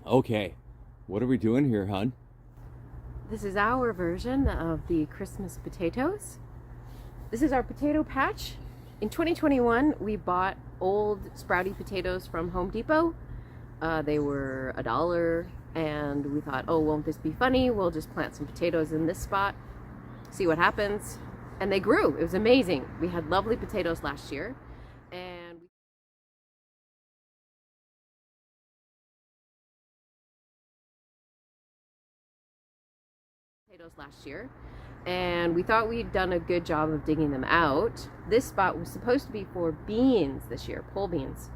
Okay, what are we doing here, hon? This is our version of the Christmas potatoes. This is our potato patch. In 2021, we bought old sprouty potatoes from Home Depot. They were $1, and we thought, oh, won't this be funny? We'll just plant some potatoes in this spot, see what happens. And they grew. It was amazing. We had lovely potatoes last year. And we thought we'd done a good job of digging them out. This spot was supposed to be for beans this year, pole beans.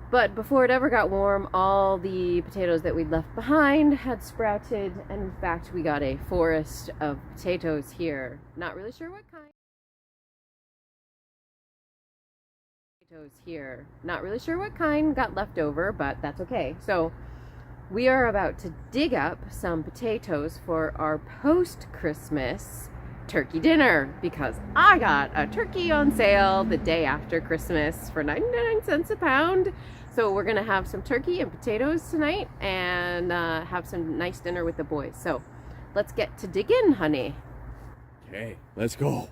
But before it ever got warm, all the potatoes that we'd left behind had sprouted, and in fact we got a forest of potatoes here. Not really sure what kind. Not really sure what kind got left over, but that's okay. So we are about to dig up some potatoes for our post-Christmas turkey dinner because I got a turkey on sale the day after Christmas for 99 cents a pound. So we're gonna have some turkey and potatoes tonight and have some nice dinner with the boys. So let's get to dig in, honey. Okay, let's go.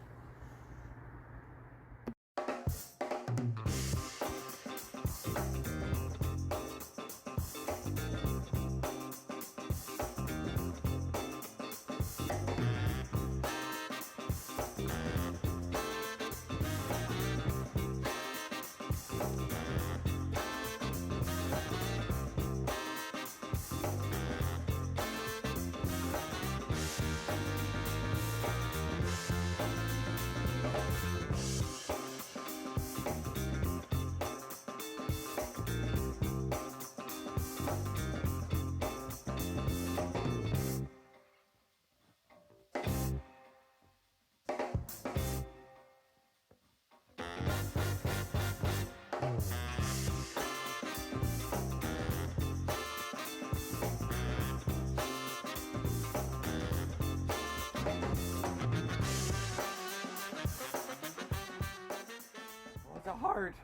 It's a heart.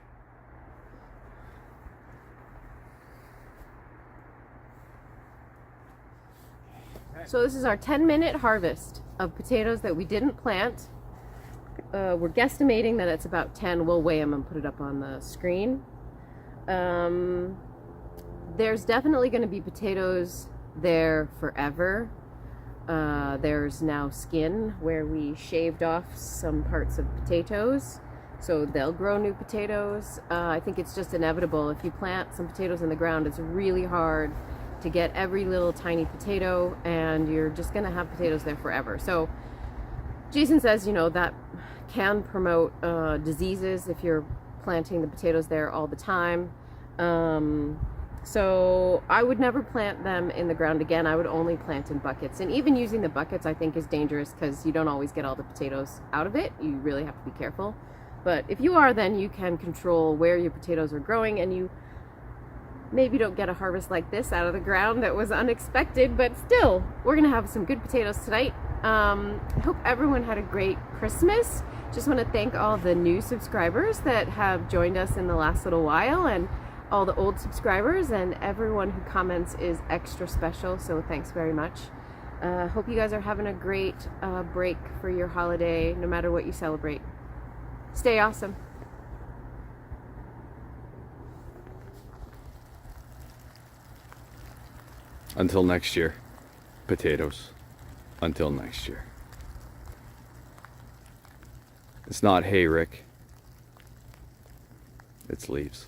So this is our 10-minute harvest of potatoes that we didn't plant. We're guesstimating that it's about 10. We'll weigh them and put it up on the screen. There's definitely going to be potatoes there forever. There's now skin where we shaved off some parts of potatoes, so they'll grow new potatoes. I think it's just inevitable. If you plant some potatoes in the ground, it's really hard to get every little tiny potato, and you're just going to have potatoes there forever. So Jason says, you know, that can promote diseases if you're planting the potatoes there all the time. So I would never plant them in the ground again. I would only plant in buckets. And even using the buckets I think is dangerous because you don't always get all the potatoes out of it. You really have to be careful. But if you are, then you can control where your potatoes are growing, and you maybe don't get a harvest like this out of the ground that was unexpected, but still, we're gonna have some good potatoes tonight. I hope everyone had a great Christmas. Just want to thank all the new subscribers that have joined us in the last little while, and all the old subscribers, and everyone who comments is extra special, so thanks very much. Hope you guys are having a great break for your holiday, no matter what you celebrate. Stay awesome. Until next year, potatoes. Until next year. It's not hay, Rick. It's leaves.